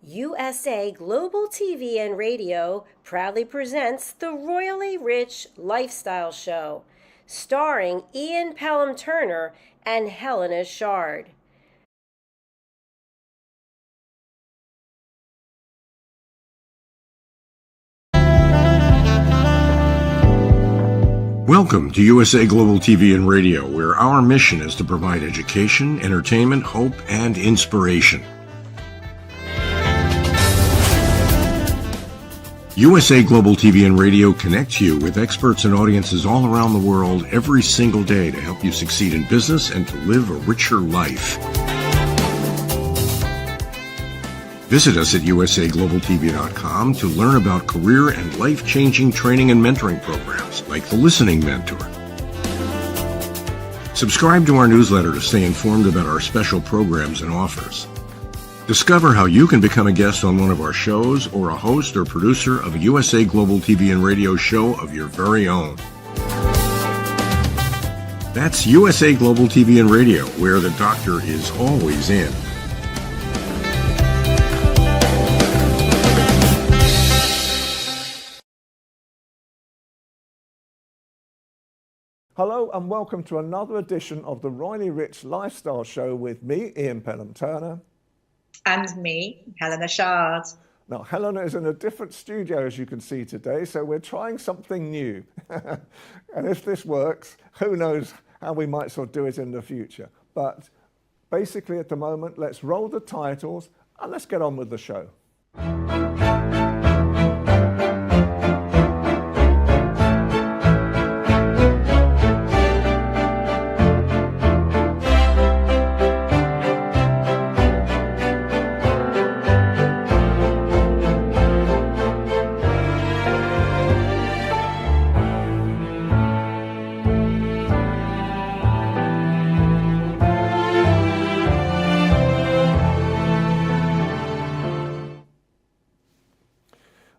USA Global TV and Radio proudly presents the Royally Rich Lifestyle Show, starring Ian Pelham Turner and Helena Chard. Welcome to USA Global TV and Radio, where our mission is to provide education, entertainment, hope, and inspiration. USA Global TV and Radio connects you with experts and audiences all around the world every single day to help you succeed in business and to live a richer life. Visit us at usaglobaltv.com to learn about career and life-changing training and mentoring programs like the Listening Mentor. Subscribe to our newsletter to stay informed about our special programs and offers. Discover how you can become a guest on one of our shows or a host or producer of a USA Global TV and Radio show of your very own. That's USA Global TV and Radio, where the doctor is always in. Hello and welcome to another edition of the Royally Rich Lifestyle Show with me, Ian Pelham Turner. And me, Helena Chard. Now, Helena is in a different studio, as you can see today, so we're trying something new. And if this works, who knows how we might sort of do it in the future. But basically at the moment, let's roll the titles and let's get on with the show.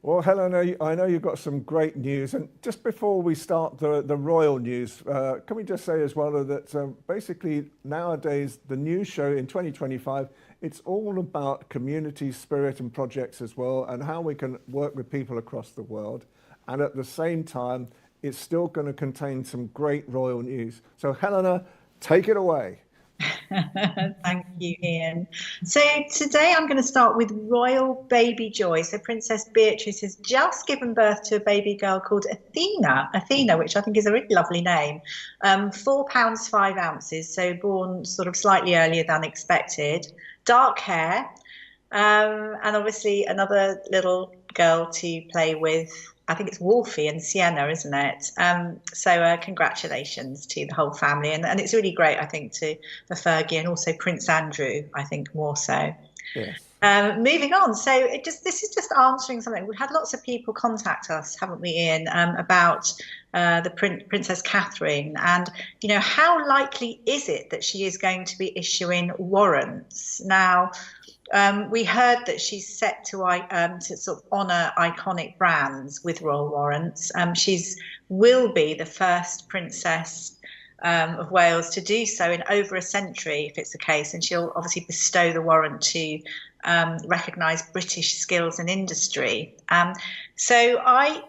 Well, Helena, I know you've got some great news. And just before we start the royal news, can we just say as well that basically nowadays the news show in 2025, it's all about community spirit and projects as well, and how we can work with people across the world. And at the same time, it's still going to contain some great royal news. So Helena, take it away. Thank you, Ian. So today I'm going to start with royal baby joy. So Princess Beatrice has just given birth to a baby girl called Athena, which I think is a really lovely name. 4 pounds 5 ounces, so born sort of slightly earlier than expected. Dark hair, and obviously another little girl to play with. I think it's Wolfie and Sienna, isn't it? So congratulations to the whole family. And it's really great, I think, for Fergie and also Prince Andrew, I think more so. Yes. Moving on. So this is just answering something. We've had lots of people contact us, haven't we, Ian, about the Princess Catherine. And, you know, how likely is it that she is going to be issuing warrants? Now, we heard that she's set to sort of honour iconic brands with royal warrants. Will be the first princess of Wales to do so in over a century, if it's the case, and she'll obviously bestow the warrant to recognise British skills and industry. So I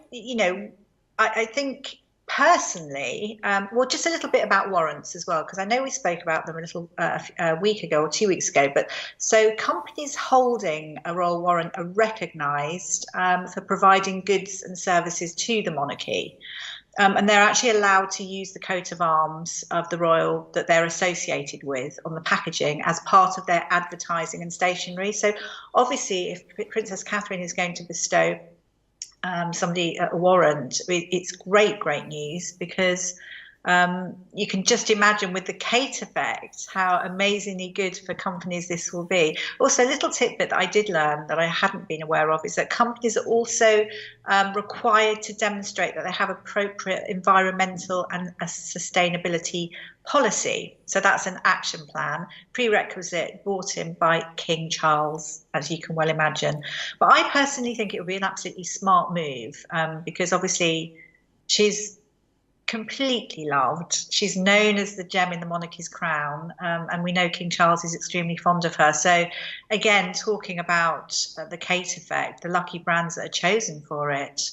think personally, well, just a little bit about warrants as well, because I know we spoke about them a week ago or 2 weeks ago. But so companies holding a royal warrant are recognised for providing goods and services to the monarchy. And they're actually allowed to use the coat of arms of the royal that they're associated with on the packaging as part of their advertising and stationery. So obviously, if Princess Catherine is going to bestow somebody a warrant, it's great news, because you can just imagine with the Kate effect how amazingly good for companies this will be. Also, a little tidbit that I did learn that I hadn't been aware of is that companies are also required to demonstrate that they have appropriate environmental and a sustainability policy. So that's an action plan, prerequisite brought in by King Charles, as you can well imagine. But I personally think it would be an absolutely smart move, because obviously she's completely loved. She's known as the gem in the monarchy's crown, and we know King Charles is extremely fond of her. So again, talking about the Kate effect, the lucky brands that are chosen for it.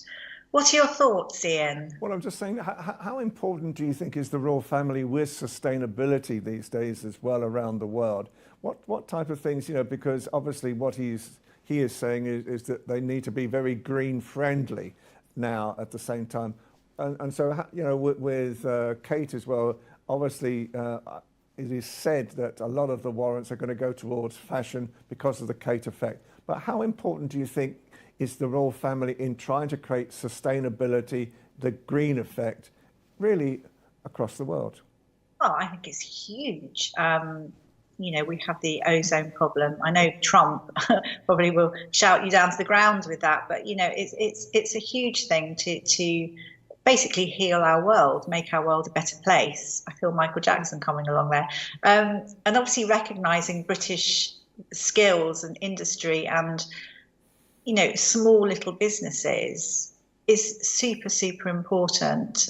What are your thoughts, Ian? Well, I'm just saying, how important do you think is the royal family with sustainability these days as well around the world? What type of things, because obviously what he is saying is that they need to be very green friendly now at the same time. And so, with Kate as well, obviously it is said that a lot of the warrants are going to go towards fashion because of the Kate effect. But how important do you think is the royal family in trying to create sustainability, the green effect, really across the world? Well, I think it's huge. We have the ozone problem. I know Trump probably will shout you down to the ground with that, but it's a huge thing to basically heal our world, make our world a better place. I feel Michael Jackson coming along there. And obviously recognising British skills and industry and, small little businesses is super, super important.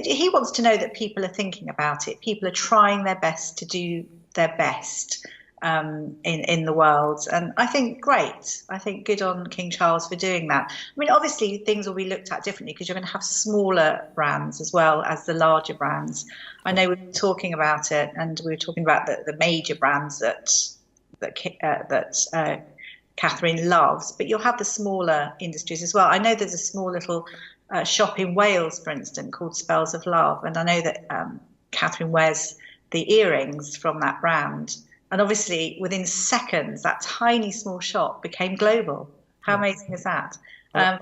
He wants to know that people are thinking about it. People are trying their best to do their best in the world. And I think great. I think good on King Charles for doing that. I mean, obviously things will be looked at differently because you're going to have smaller brands as well as the larger brands. I know we were talking about it, and we were talking about the major brands that Catherine loves, but you'll have the smaller industries as well. I know there's a small little shop in Wales, for instance, called Spells of Love, and I know that Catherine wears the earrings from that brand. And obviously, within seconds, that tiny small shop became global. How amazing is that? I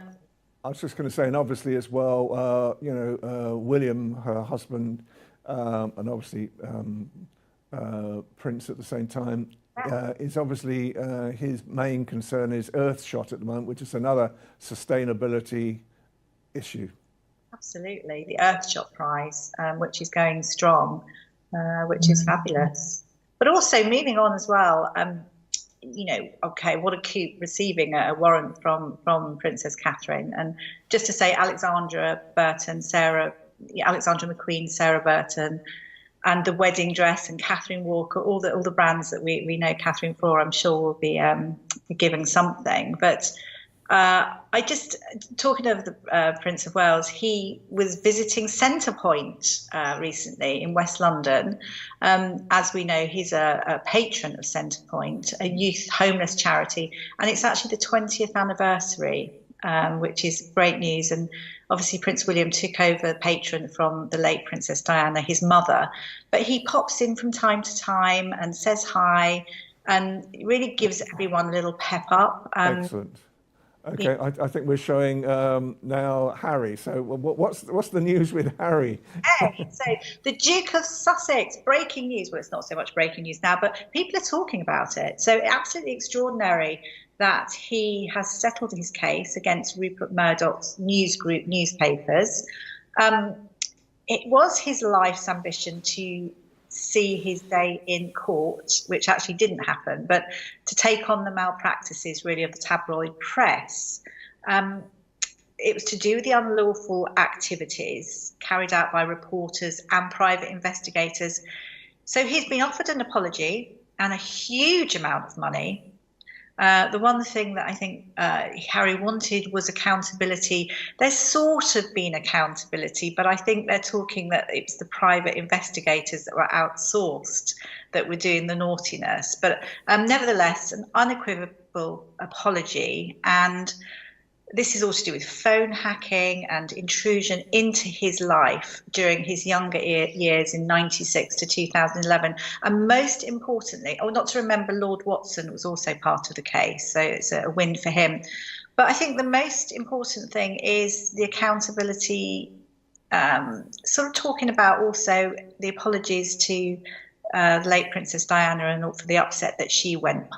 was just going to say, and obviously as well, William, her husband, and obviously Prince at the same time, is obviously his main concern is Earthshot at the moment, which is another sustainability issue. Absolutely, the Earthshot Prize, which is going strong, which is fabulous. But also moving on as well, what a coup receiving a warrant from Princess Catherine. And just to say, Alexandra McQueen, Sarah Burton, and the wedding dress and Catherine Walker, all the brands that we know Catherine for, I'm sure will be giving something. But talking of the Prince of Wales, he was visiting Centrepoint recently in West London. As we know, he's a patron of Centrepoint, a youth homeless charity, and it's actually the 20th anniversary, which is great news. And obviously Prince William took over patron from the late Princess Diana, his mother, but he pops in from time to time and says hi and really gives everyone a little pep up. Excellent. Okay, I think we're showing now Harry. So what's the news with Harry? So the Duke of Sussex, breaking news. Well, it's not so much breaking news now, but people are talking about it. So absolutely extraordinary that he has settled his case against Rupert Murdoch's news group newspapers. It was his life's ambition to see his day in court, which actually didn't happen, but to take on the malpractices really of the tabloid press. It was to do with the unlawful activities carried out by reporters and private investigators. So he's been offered an apology and a huge amount of money. The one thing that I think Harry wanted was accountability. There's sort of been accountability, but I think they're talking that it's the private investigators that were outsourced that were doing the naughtiness. But nevertheless, an unequivocal apology. And this is all to do with phone hacking and intrusion into his life during his younger years in 96 to 2011. And most importantly, not to remember, Lord Watson was also part of the case, so it's a win for him. But I think the most important thing is the accountability, sort of talking about also the apologies to the late Princess Diana and for the upset that she went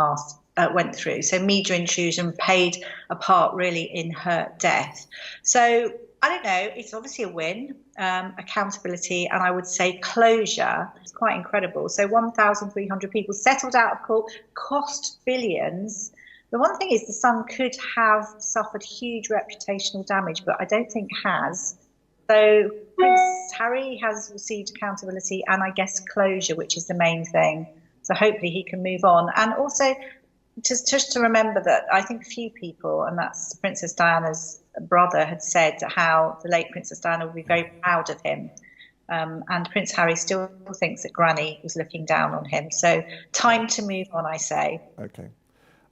through. So media intrusion played a part really in her death. So I don't know, it's obviously a win, accountability, and I would say closure. It's quite incredible. So 1,300 people settled out of court, cost billions. The one thing is the Sun could have suffered huge reputational damage, but I don't think has. So Prince Harry has received accountability and I guess closure, which is the main thing. So hopefully he can move on. And also just to remember that I think a few people, and that's Princess Diana's brother, had said how the late Princess Diana would be very proud of him. And Prince Harry still thinks that Granny was looking down on him. So time to move on, I say. Okay.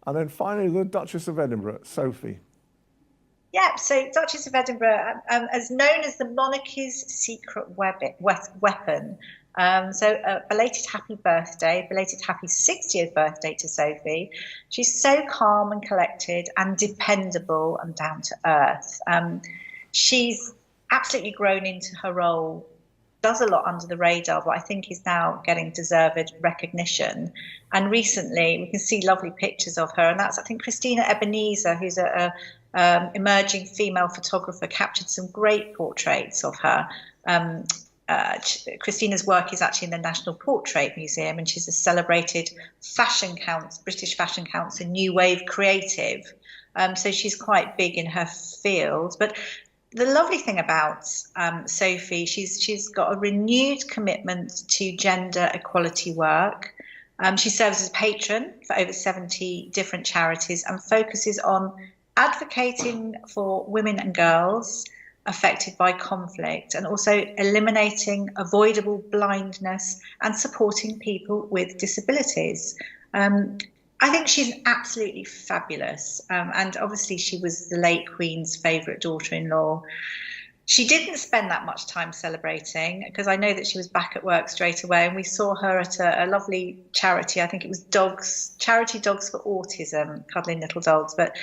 And then finally, the Duchess of Edinburgh, Sophie. Yeah, so Duchess of Edinburgh, as known as the monarchy's secret weapon. Belated happy birthday, belated happy 60th birthday to Sophie. She's so calm and collected and dependable and down to earth. She's absolutely grown into her role, does a lot under the radar, but I think is now getting deserved recognition. And recently, we can see lovely pictures of her, and that's, I think, Christina Ebenezer, who's a emerging female photographer, captured some great portraits of her. Christina's work is actually in the National Portrait Museum, and she's a celebrated British Fashion Council New Wave creative. So she's quite big in her field. But the lovely thing about Sophie, she's got a renewed commitment to gender equality work. She serves as patron for over 70 different charities and focuses on advocating for women and girls affected by conflict, and also eliminating avoidable blindness and supporting people with disabilities. I think she's absolutely fabulous. And obviously she was the late Queen's favourite daughter-in-law. She didn't spend that much time celebrating because I know that she was back at work straight away, and we saw her at a lovely charity. I think it was Charity Dogs for Autism, cuddling little dogs. But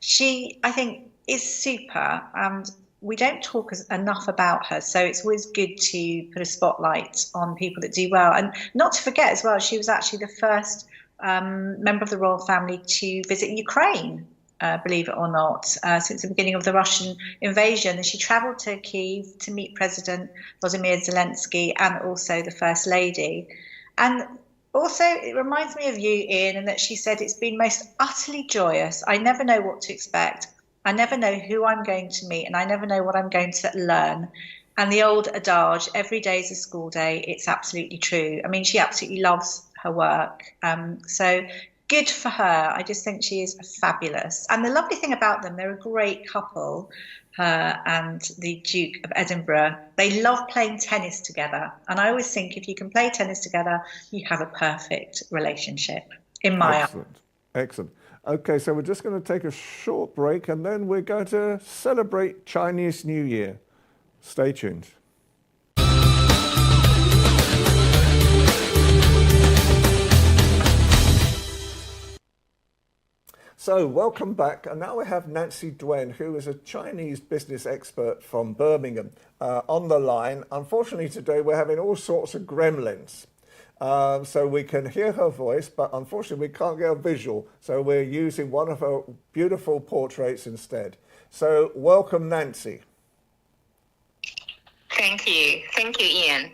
she, I think, is super, and we don't talk enough about her. So it's always good to put a spotlight on people that do well. And not to forget as well, she was actually the first member of the royal family to visit Ukraine, believe it or not, since the beginning of the Russian invasion. And she travelled to Kyiv to meet President Volodymyr Zelensky and also the First Lady. And also, it reminds me of you, Ian, in that she said, "It's been most utterly joyous. I never know what to expect. I never know who I'm going to meet, and I never know what I'm going to learn." And the old adage, every day is a school day, it's absolutely true. I mean, she absolutely loves her work. So good for her. I just think she is fabulous. And the lovely thing about them, they're a great couple, her and the Duke of Edinburgh. They love playing tennis together. And I always think if you can play tennis together, you have a perfect relationship, in my eyes. Excellent. Okay, so we're just going to take a short break and then we're going to celebrate Chinese New Year. Stay tuned. So welcome back, and now we have Nancy Duen, who is a Chinese business expert from Birmingham, on the line. Unfortunately today we're having all sorts of gremlins. So we can hear her voice, but unfortunately we can't get a visual. So we're using one of her beautiful portraits instead. So welcome, Nancy. Thank you. Thank you, Ian.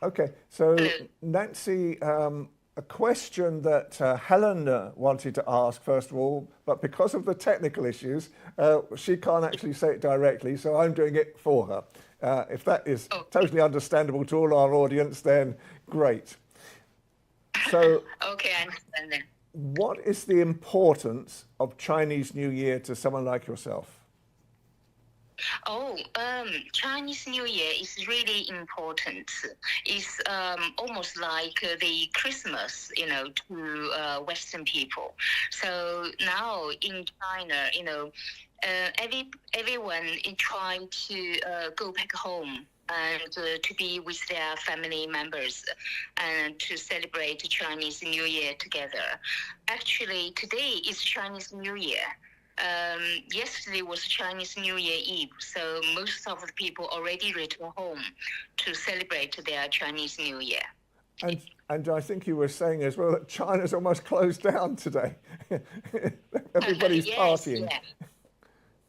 Okay, so Nancy, a question that Helena wanted to ask first of all, but because of the technical issues, she can't actually say it directly, so I'm doing it for her. If that is totally understandable to all our audience, then great. So, okay, I understand that. What is the importance of Chinese New Year to someone like yourself? Chinese New Year is really important. It's almost like the Christmas, to Western people. So now in China, everyone is trying to go back home and to be with their family members and to celebrate Chinese New Year together. Actually, today is Chinese New Year. Yesterday was Chinese New Year Eve, so most of the people already returned home to celebrate their Chinese New Year. And I think you were saying as well that China's almost closed down today. Everybody's partying. Yeah.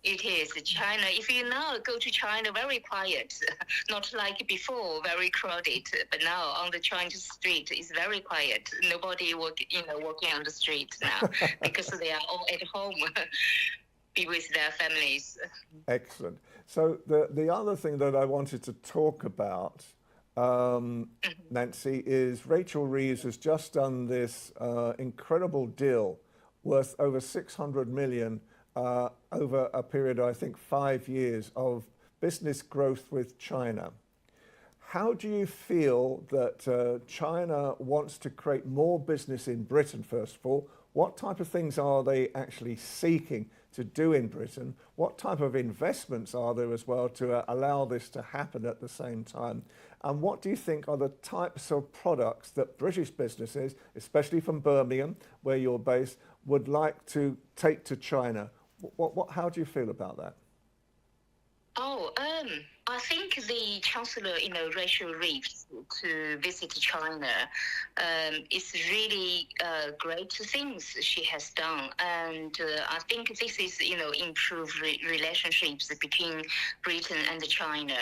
It is. China, if you now go to China, very quiet, not like before, very crowded. But now on the Chinese street, it's very quiet. Nobody walking on the street now because they are all at home, be with their families. Excellent. So the other thing that I wanted to talk about, Nancy, is Rachel Reeves has just done this incredible deal worth over 600 million over a period of, I think, 5 years of business growth with China. How do you feel that China wants to create more business in Britain, first of all? What type of things are they actually seeking to do in Britain? What type of investments are there as well to allow this to happen at the same time? And what do you think are the types of products that British businesses, especially from Birmingham, where you're based, would like to take to China? How do you feel about that? I think the Chancellor, Rachel Reeves, to visit China, is really great things she has done, and I think this is, improve relationships between Britain and China,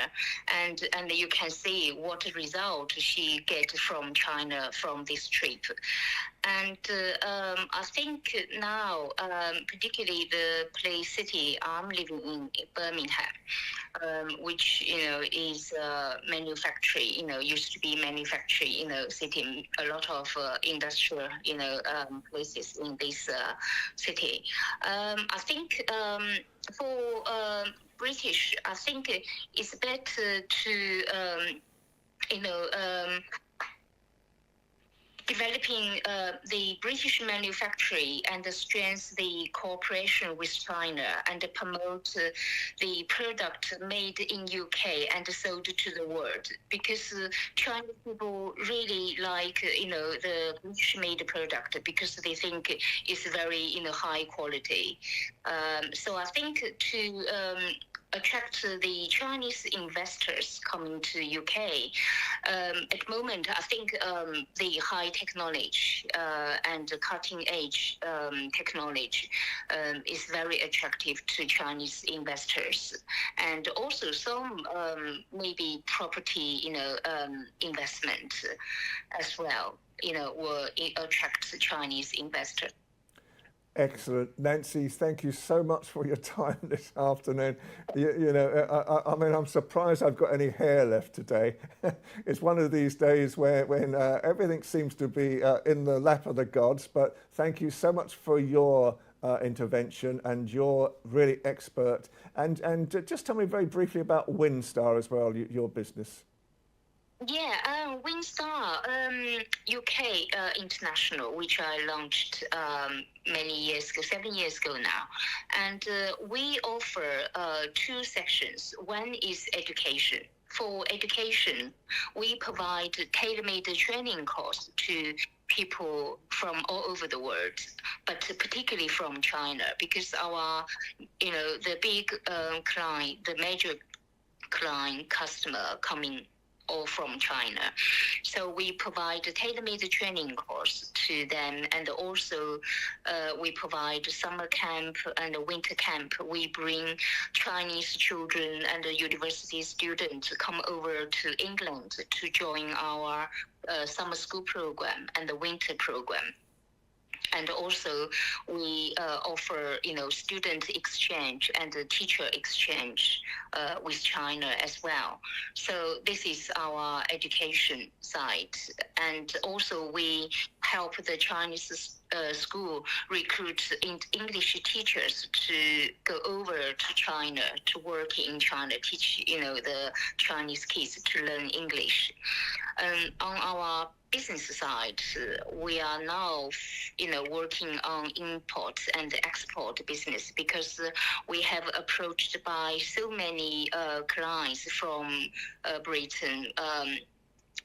and you can see what result she get from China from this trip. And I think now, particularly the place city I'm living in, Birmingham, which is manufacturing. Used to be manufacturing. City, a lot of industrial, places in this city. I think for British, I think it's better to developing the British manufacturing and strengthen the cooperation with China and promote the product made in UK and sold to the world, because Chinese people really like the British made product because they think it's very high quality. So I think to attract the Chinese investors coming to UK. At the moment, I think the high technology and cutting edge technology is very attractive to Chinese investors, and also some maybe property investment as well. Will attract Chinese investors. Excellent. Nancy, thank you so much for your time this afternoon. I mean, I'm surprised I've got any hair left today. It's one of these days when everything seems to be in the lap of the gods, but thank you so much for your intervention, and you're really expert. And just tell me very briefly about WindStar as well, your business. Yeah, WindStar UK International, which I launched many years ago, 7 years ago now. And we offer 2 sections. One is education. For education, we provide tailor-made training course to people from all over the world, but particularly from China, because our, the big client, the major client customer coming all from China. So we provide a tailor-made training course to them, and also we provide summer camp and winter camp. We bring Chinese children and university students come over to England to join our summer school program and the winter program. And also we offer, student exchange and teacher exchange with China as well. So this is our education side. And also we help the Chinese school recruit English teachers to go over to China to work in China, teach, the Chinese kids to learn English. On our business side, we are now, working on import and export business, because we have approached by so many clients from Britain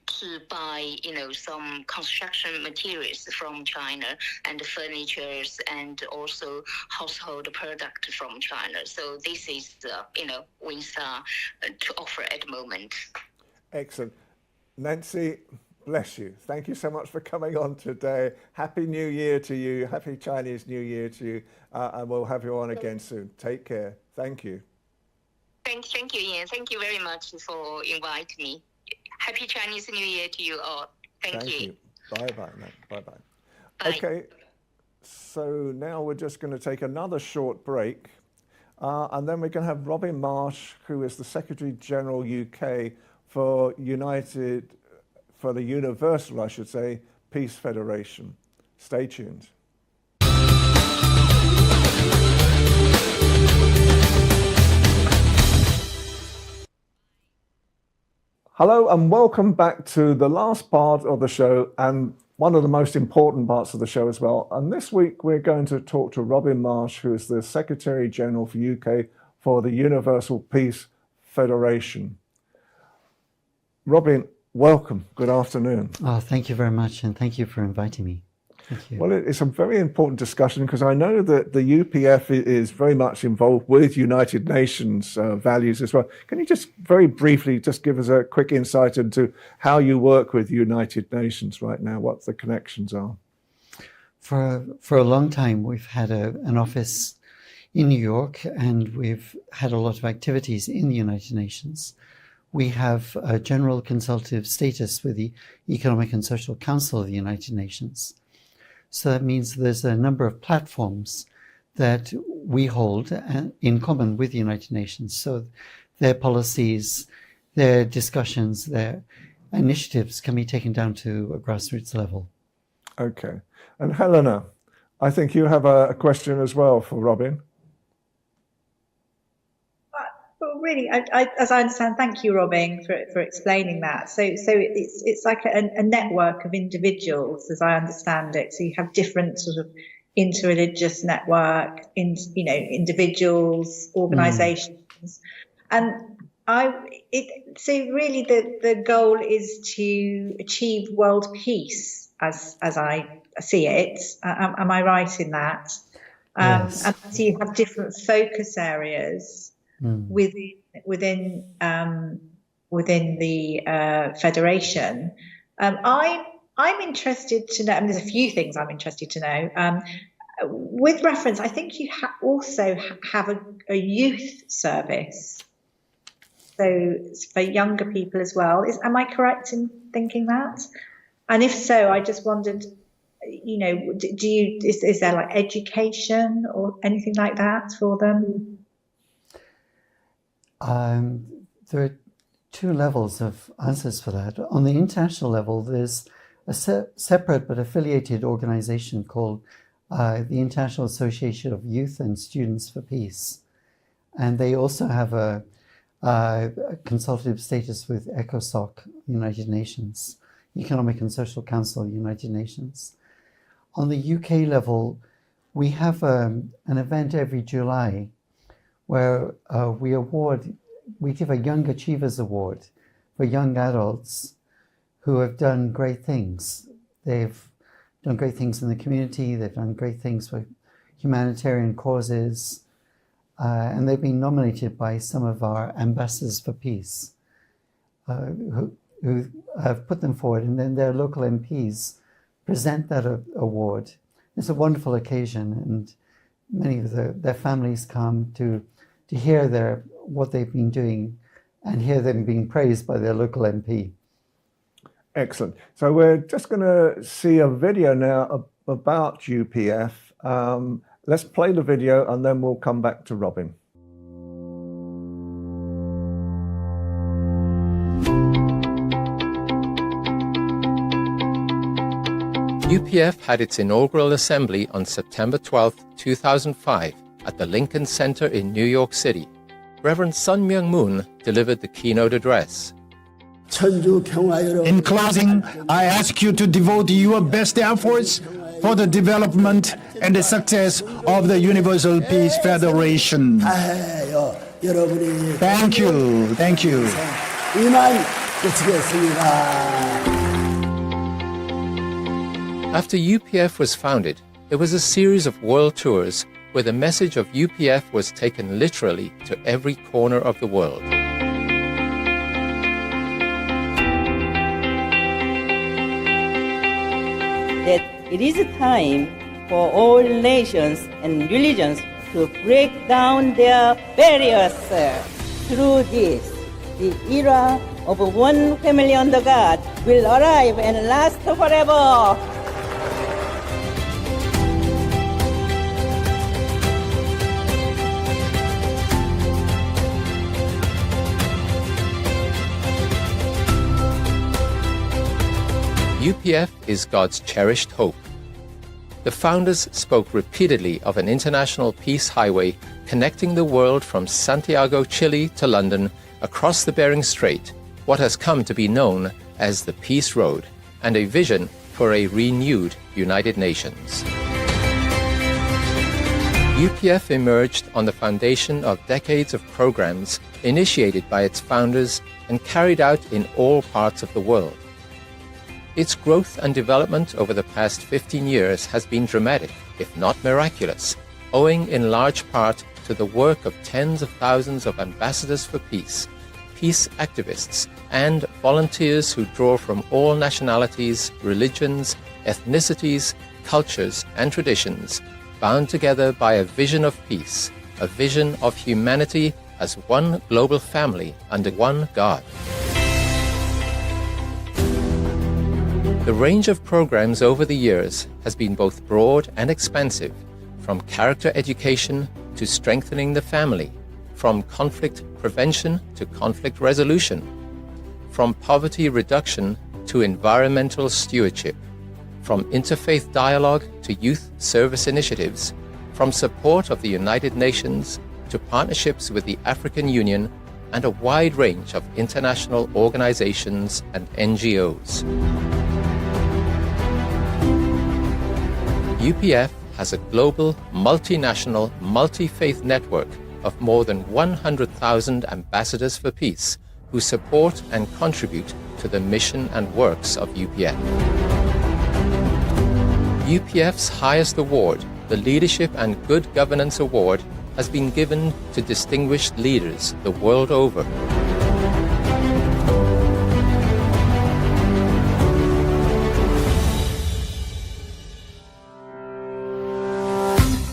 to buy, some construction materials from China, and furnitures, and also household product from China. So this is, WindStar to offer at the moment. Excellent. Nancy, bless you. Thank you so much for coming on today. Happy New Year to you. Happy Chinese New Year to you. And we'll have you on again soon. Take care. Thank you. Thank you, Ian. Thank you very much for inviting me. Happy Chinese New Year to you all. Thank you. Bye-bye. Bye-bye. Bye. Okay, so now we're just going to take another short break. And then we're going to have Robin Marsh, who is the Secretary General UK for the Universal, I should say, Peace Federation. Stay tuned. Hello and welcome back to the last part of the show and one of the most important parts of the show as well. And this week we're going to talk to Robin Marsh, who is the Secretary General for UK for the Universal Peace Federation. Robin, welcome. Good afternoon. Oh, thank you very much, and thank you for inviting me. Thank you. Well, it's a very important discussion because I know that the UPF is very much involved with United Nations values as well. Can you just very briefly just give us a quick insight into how you work with United Nations right now, what the connections are? For a long time, we've had an office in New York, and we've had a lot of activities in the United Nations. We have a general consultative status with the Economic and Social Council of the United Nations. So that means there's a number of platforms that we hold in common with the United Nations. So their policies, their discussions, their initiatives can be taken down to a grassroots level. Okay. And Helena, I think you have a question as well for Robin. Well, really, as I understand, thank you, Robin, for explaining that. So it's like a network of individuals, as I understand it. So you have different sort of interreligious network, individuals, organisations, and so really the goal is to achieve world peace, as I see it. Am I right in that? Yes. And so you have different focus areas within the federation. I'm interested to know, and there's a few things I'm interested to know. With reference, I think you also have a youth service, so for younger people as well. Am I correct in thinking that? And if so, I just wondered, is there like education or anything like that for them? There are two levels of answers for that. On the international level, there's a separate but affiliated organization called the International Association of Youth and Students for Peace. And they also have a consultative status with ECOSOC, United Nations, Economic and Social Council, United Nations. On the UK level, we have an event every July where we give a Young Achievers Award for young adults who have done great things. They've done great things in the community, they've done great things for humanitarian causes, and they've been nominated by some of our ambassadors for peace who have put them forward, and then their local MPs present that award. It's a wonderful occasion, and many of their families come to hear what they've been doing and hear them being praised by their local MP. Excellent. So we're just going to see a video now about UPF. Let's play the video and then we'll come back to Robin. UPF had its inaugural assembly on September 12, 2005 at the Lincoln Center in New York City. Reverend Sun Myung Moon delivered the keynote address. In closing, I ask you to devote your best efforts for the development and the success of the Universal Peace Federation. Thank you. Thank you. After UPF was founded, there was a series of world tours where the message of UPF was taken literally to every corner of the world. That it is time for all nations and religions to break down their barriers. Through this, the era of one family under God will arrive and last forever. UPF is God's cherished hope. The founders spoke repeatedly of an international peace highway connecting the world from Santiago, Chile to London, across the Bering Strait, what has come to be known as the Peace Road, and a vision for a renewed United Nations. UPF emerged on the foundation of decades of programs initiated by its founders and carried out in all parts of the world. Its growth and development over the past 15 years has been dramatic, if not miraculous, owing in large part to the work of tens of thousands of ambassadors for peace, peace activists, and volunteers who draw from all nationalities, religions, ethnicities, cultures, and traditions, bound together by a vision of peace, a vision of humanity as one global family under one God. The range of programs over the years has been both broad and expansive, from character education to strengthening the family, from conflict prevention to conflict resolution, from poverty reduction to environmental stewardship, from interfaith dialogue to youth service initiatives, from support of the United Nations to partnerships with the African Union, and a wide range of international organizations and NGOs. UPF has a global, multinational, multi-faith network of more than 100,000 ambassadors for peace who support and contribute to the mission and works of UPF. UPF's highest award, the Leadership and Good Governance Award, has been given to distinguished leaders the world over.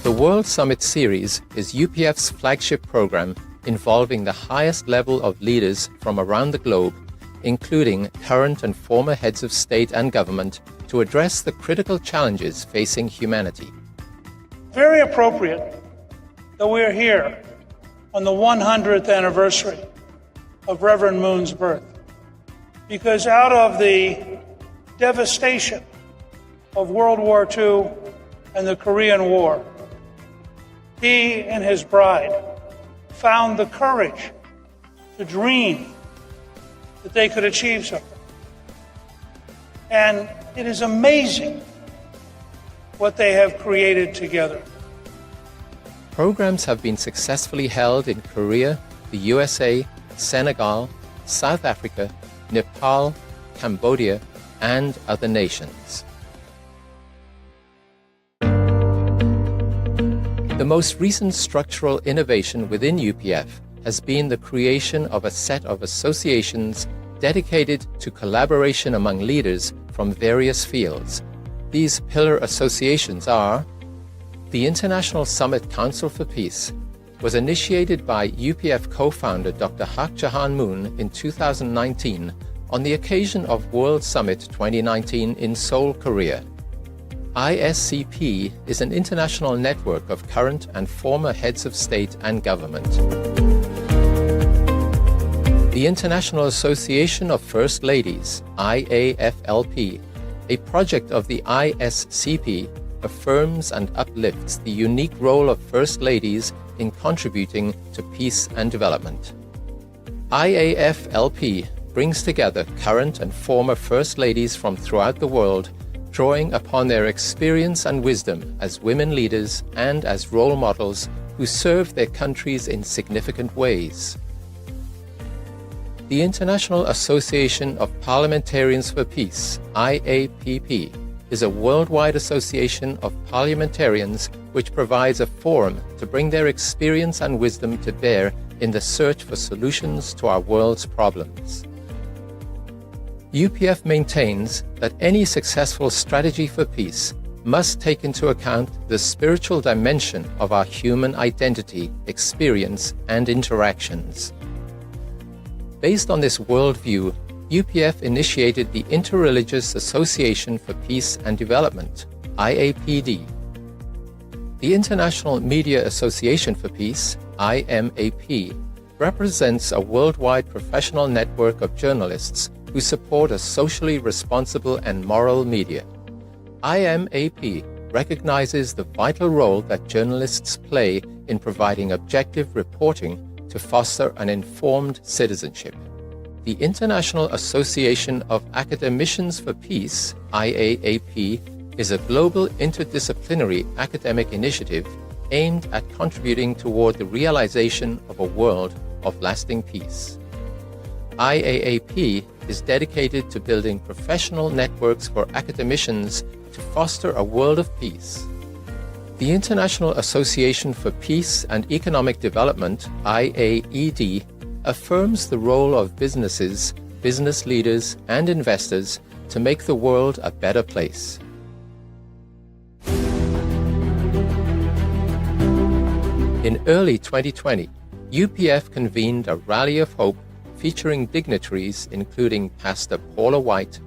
The World Summit Series is UPF's flagship program involving the highest level of leaders from around the globe, including current and former heads of state and government, to address the critical challenges facing humanity. Very appropriate that we are here on the 100th anniversary of Reverend Moon's birth, because out of the devastation of World War II and the Korean War, he and his bride found the courage to dream that they could achieve something. And it is amazing what they have created together. Programs have been successfully held in Korea, the USA, Senegal, South Africa, Nepal, Cambodia, and other nations. The most recent structural innovation within UPF has been the creation of a set of associations dedicated to collaboration among leaders from various fields. These pillar associations are: the International Summit Council for Peace was initiated by UPF co-founder Dr. Hak Jahan Moon in 2019 on the occasion of World Summit 2019 in Seoul, Korea. ISCP is an international network of current and former heads of state and government. The International Association of First Ladies, IAFLP, a project of the ISCP, affirms and uplifts the unique role of First Ladies in contributing to peace and development. IAFLP brings together current and former First Ladies from throughout the world, drawing upon their experience and wisdom as women leaders and as role models who serve their countries in significant ways. The International Association of Parliamentarians for Peace, IAPP, is a worldwide association of parliamentarians which provides a forum to bring their experience and wisdom to bear in the search for solutions to our world's problems. UPF maintains that any successful strategy for peace must take into account the spiritual dimension of our human identity, experience, and interactions. Based on this worldview, UPF initiated the Interreligious Association for Peace and Development, IAPD. The International Media Association for Peace, IMAP, represents a worldwide professional network of journalists who support a socially responsible and moral media. IMAP recognizes the vital role that journalists play in providing objective reporting to foster an informed citizenship. The International Association of Academicians for Peace, IAAP, is a global interdisciplinary academic initiative aimed at contributing toward the realization of a world of lasting peace. IAAP is dedicated to building professional networks for academicians to foster a world of peace. The International Association for Peace and Economic Development, IAED, affirms the role of businesses, business leaders, and investors to make the world a better place. In early 2020, UPF convened a rally of hope featuring dignitaries including Pastor Paula White,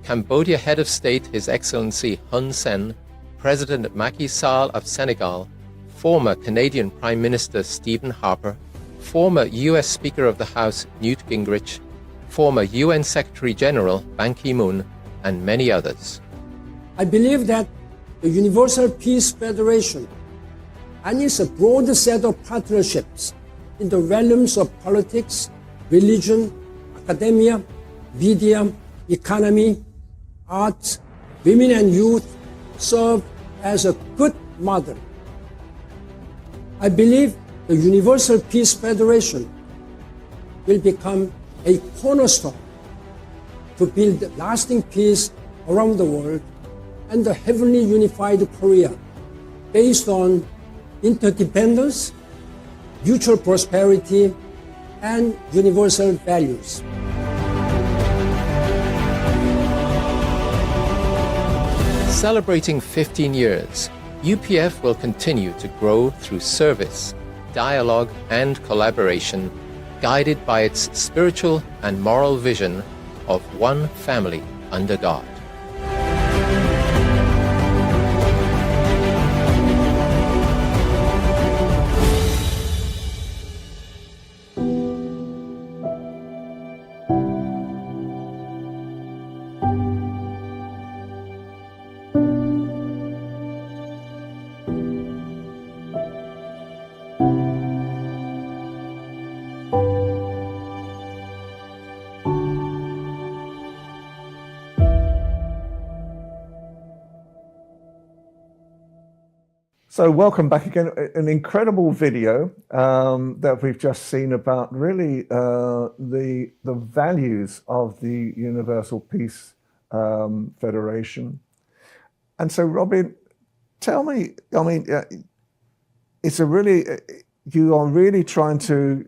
Cambodia Head of State His Excellency Hun Sen, President Macky Sall of Senegal, former Canadian Prime Minister Stephen Harper, former US Speaker of the House Newt Gingrich, former UN Secretary General Ban Ki-moon, and many others. I believe that the Universal Peace Federation and its broad set of partnerships in the realms of politics, religion, academia, media, economy, arts, women and youth serve as a good model. I believe the Universal Peace Federation will become a cornerstone to build lasting peace around the world and a heavenly unified Korea based on interdependence, mutual prosperity, and universal values. Celebrating 15 years, UPF will continue to grow through service, dialogue, and collaboration, guided by its spiritual and moral vision of one family under God. So welcome back again. An incredible video that we've just seen about really the values of the Universal Peace Federation. And so, Robin, tell me, I mean, it's a really, you are really trying to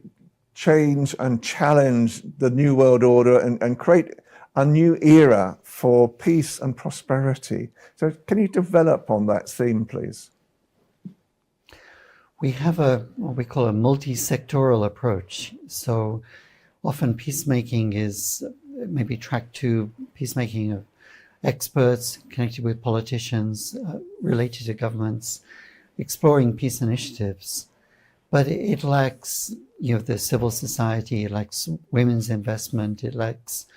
change and challenge the New World Order and create a new era for peace and prosperity. So can you develop on that theme, please? We have what we call a multi-sectoral approach. So often peacemaking is maybe track two, peacemaking of experts connected with politicians, related to governments, exploring peace initiatives. But it lacks, the civil society, it lacks women's investment, it lacks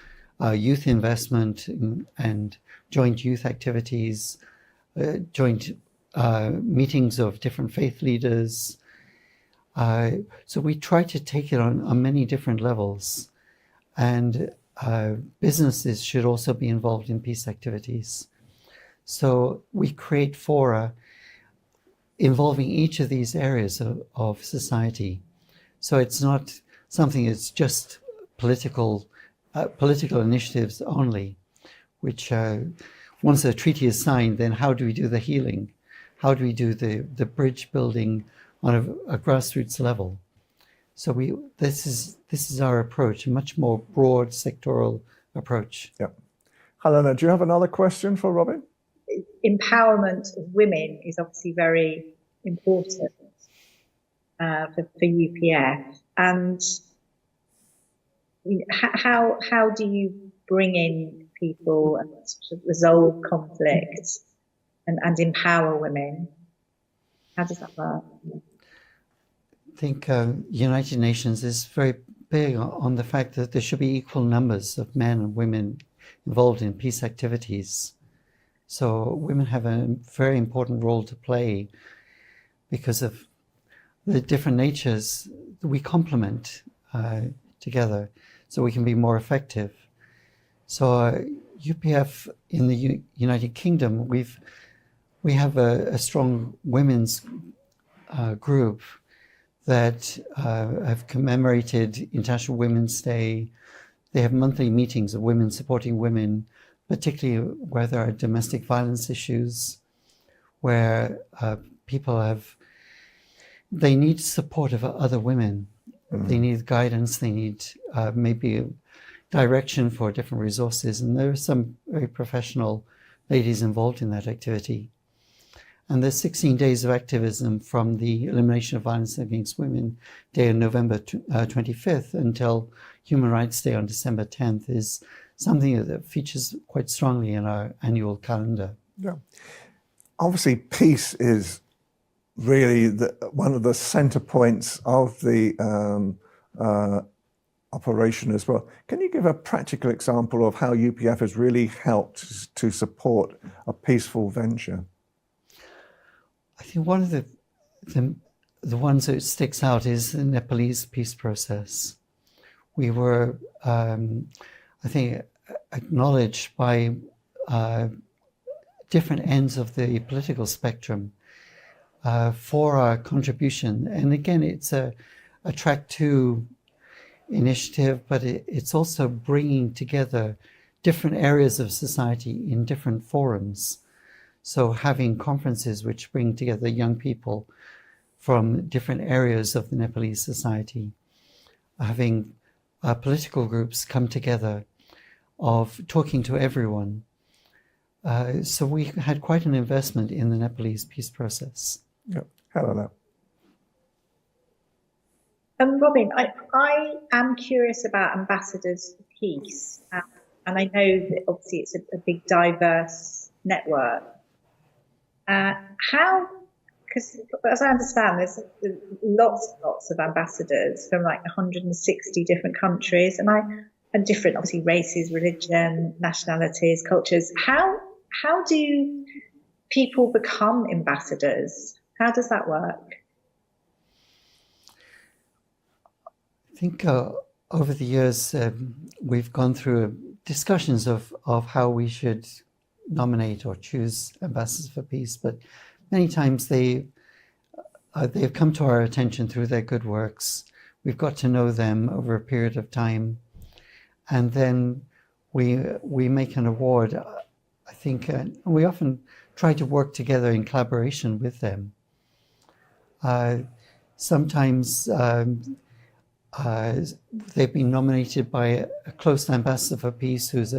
youth investment and joint youth activities, joint meetings of different faith leaders. So we try to take it on many different levels. And businesses should also be involved in peace activities. So we create fora involving each of these areas of society. So it's not something that's just political initiatives only, which once a treaty is signed, then how do we do the healing? How do we do the bridge building on a grassroots level? So this is our approach, a much more broad sectoral approach. Yeah. Helena, do you have another question for Robin? Empowerment of women is obviously very important for UPF. And how do you bring in people and sort of resolve conflict and empower women? How does that work? I think United Nations is very big on the fact that there should be equal numbers of men and women involved in peace activities. So women have a very important role to play because of the different natures that we complement together, so we can be more effective. So UPF in the United Kingdom, we have a strong women's group that have commemorated International Women's Day. They have monthly meetings of women supporting women, particularly where there are domestic violence issues, where they need support of other women. Mm-hmm. They need guidance, they need maybe a direction for different resources. And there are some very professional ladies involved in that activity. And there's 16 days of activism from the Elimination of Violence Against Women Day on November 25th until Human Rights Day on December 10th is something that features quite strongly in our annual calendar. Yeah. Obviously, peace is really one of the center points of the operation as well. Can you give a practical example of how UPF has really helped to support a peaceful venture? I think one of the ones that sticks out is the Nepalese peace process. We were, I think, acknowledged by different ends of the political spectrum for our contribution. And again, it's a Track 2 initiative, but it's also bringing together different areas of society in different forums. So having conferences which bring together young people from different areas of the Nepalese society, having political groups come together, of talking to everyone. So we had quite an investment in the Nepalese peace process. Yeah, Helena. Robin, I am curious about ambassadors for peace, and I know that obviously it's a big diverse network. Because as I understand, there's lots of ambassadors from like 160 different countries, and different, obviously, races, religion, nationalities, cultures. How do people become ambassadors? How does that work? I think over the years we've gone through discussions of how we should nominate or choose ambassadors for peace, but many times they've come to our attention through their good works. We've got to know them over a period of time, and then we make an award. I think we often try to work together in collaboration with them. Sometimes they've been nominated by a close ambassador for peace who's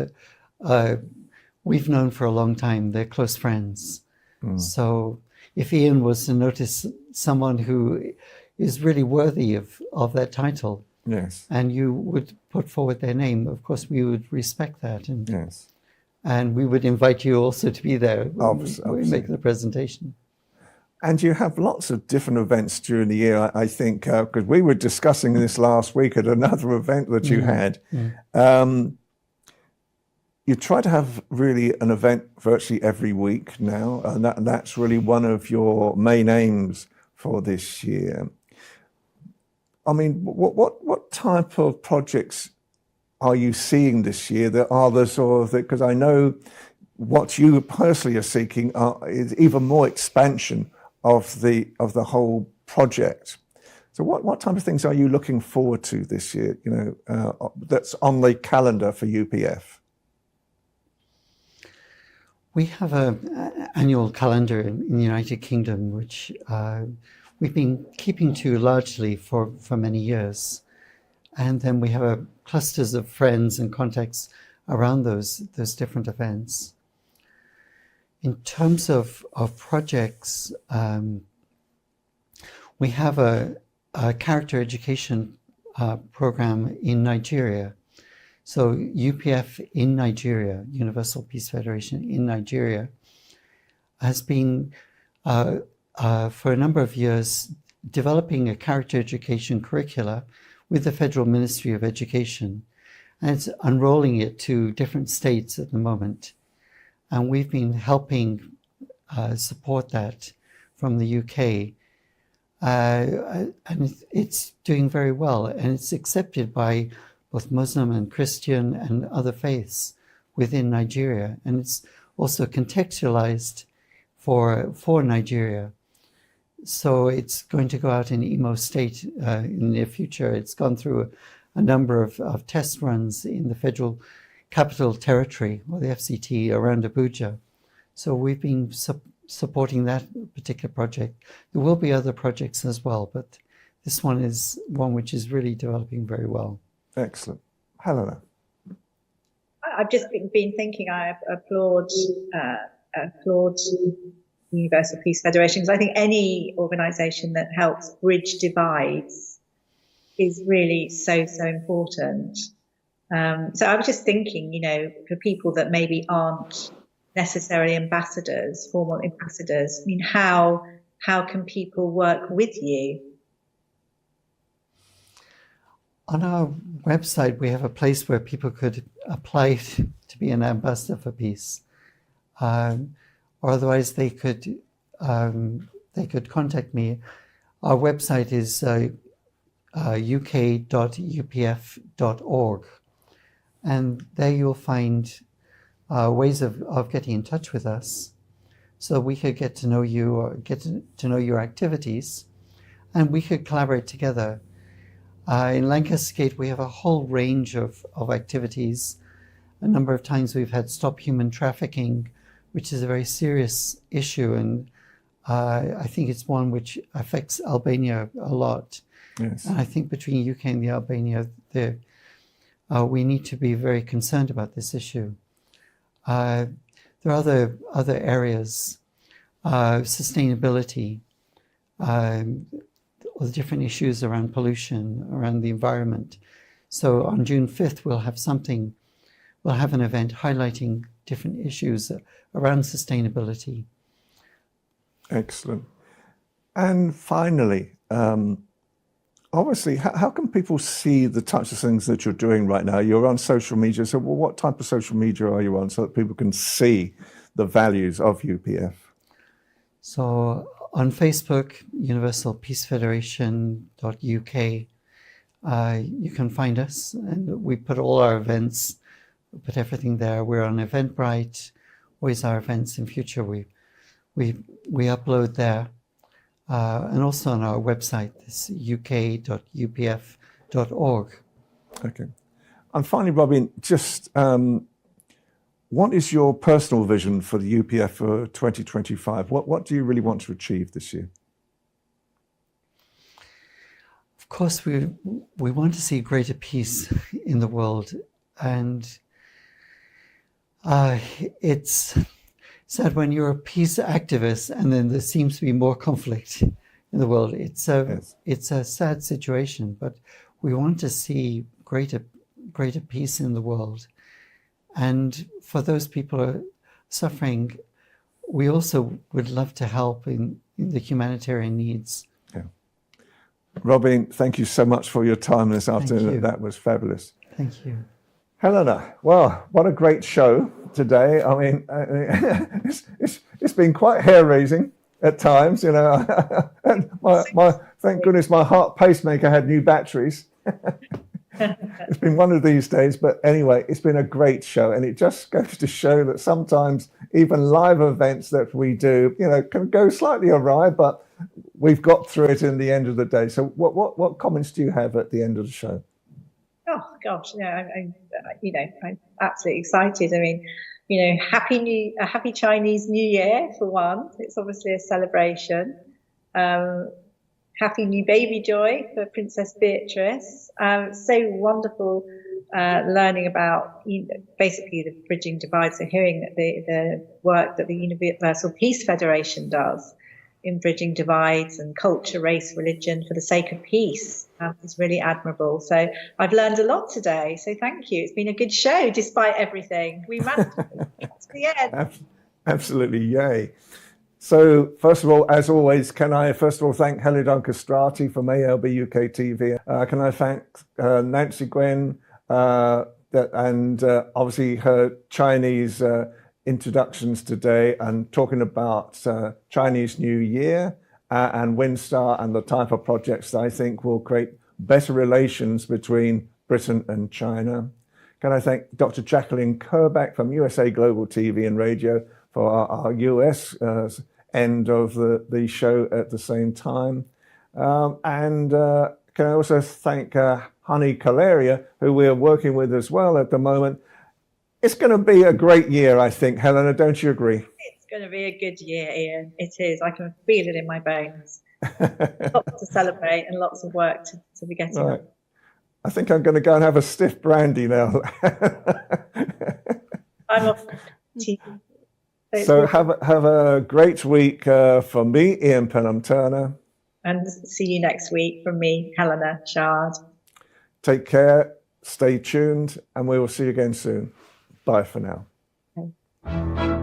we've known for a long time. They're close friends. Mm. So if Ian was to notice someone who is really worthy of that title, yes, and you would put forward their name, of course we would respect that, and yes, and we would invite you also to be there when we make the presentation. And you have lots of different events during the year, I think, because we were discussing this last week at another event that you had. You try to have really an event virtually every week now, and that's really one of your main aims for this year. I mean, what type of projects are you seeing this year that are the sort of, because I know what you personally are seeking is even more expansion of the whole project. So what type of things are you looking forward to this year, that's on the calendar for UPF? We have an annual calendar in the United Kingdom, which we've been keeping to largely for many years. And then we have clusters of friends and contacts around those different events. In terms of projects, we have a character education program in Nigeria. So UPF in Nigeria, Universal Peace Federation in Nigeria, has been for a number of years developing a character education curricula with the Federal Ministry of Education, and it's unrolling it to different states at the moment. And we've been helping support that from the UK. And it's doing very well, and it's accepted by both Muslim and Christian and other faiths within Nigeria. And it's also contextualized for Nigeria. So it's going to go out in Imo State in the near future. It's gone through a number of test runs in the Federal Capital Territory, or the FCT, around Abuja. So we've been supporting that particular project. There will be other projects as well, but this one is one which is really developing very well. Excellent. Helena. I've just been thinking, I applaud Universal Peace Federation, because I think any organisation that helps bridge divides is really so important. So I was just thinking, you know, for people that maybe aren't necessarily ambassadors, formal ambassadors, I mean, how can people work with you? On our website, we have a place where people could apply to be an ambassador for peace. Or otherwise they could contact me. Our website is uk.upf.org, and there you'll find ways of getting in touch with us, so we could get to know you or get to know your activities, and we could collaborate together. In Lancaster Gate, we have a whole range of activities. A number of times we've had Stop Human Trafficking, which is a very serious issue, and I think it's one which affects Albania a lot. Yes. And I think between UK and the Albania, we need to be very concerned about this issue. There are other areas, sustainability, all the different issues around pollution, around the environment. So on June 5th, we'll have an event highlighting different issues around sustainability. Excellent. And finally, obviously, how can people see the types of things that you're doing right now? You're on social media, so what type of social media are you on so that people can see the values of UPF? So on Facebook, universalpeacefederation.uk, you can find us, and we put all our events, we put everything there. We're on Eventbrite, always our events in future. We upload there, and also on our website, this uk.upf.org. Okay. And finally, Robin, just what is your personal vision for the UPF for 2025? What do you really want to achieve this year? Of course, we want to see greater peace in the world, and it's sad when you're a peace activist and then there seems to be more conflict in the world. It's a sad situation, but we want to see greater peace in the world. And for those people who are suffering, we also would love to help in the humanitarian needs. Yeah. Robin, thank you so much for your time this afternoon. You. That was fabulous. Thank you. Helena, well, what a great show today. I mean, it's been quite hair-raising at times, you know. And thank goodness my heart pacemaker had new batteries. It's been one of these days, but anyway, it's been a great show, and it just goes to show that sometimes even live events that we do, you know, can go slightly awry, but we've got through it in the end of the day. So what comments do you have at the end of the show? Oh gosh, I'm absolutely excited. I mean, you know, happy Chinese New Year for one. It's obviously a celebration. Happy new baby joy for Princess Beatrice. So wonderful learning about basically the bridging divides, so hearing the work that the Universal Peace Federation does in bridging divides and culture, race, religion for the sake of peace is really admirable. So I've learned a lot today. So thank you. It's been a good show despite everything. We managed to get to the end. Absolutely, yay. So, first of all, as always, can I first of all thank Helena Chard from ALB UK TV? Can I thank Nancy Gwen and obviously her Chinese introductions today and talking about Chinese New Year and WinStar and the type of projects that I think will create better relations between Britain and China. Can I thank Dr. Jacqueline Kerbeck from USA Global TV and Radio for our US end of the show at the same time. And can I also thank Honey Caleria, who we're working with as well at the moment. It's going to be a great year, I think. Helena, don't you agree? It's going to be a good year, Ian. It is. I can feel it in my bones. Lots to celebrate and lots of work to be getting on. I think I'm going to go and have a stiff brandy now. I'm off. So have a great week from me, Ian Pelham Turner. And see you next week from me, Helena Chard. Take care, stay tuned, and we will see you again soon. Bye for now. Okay.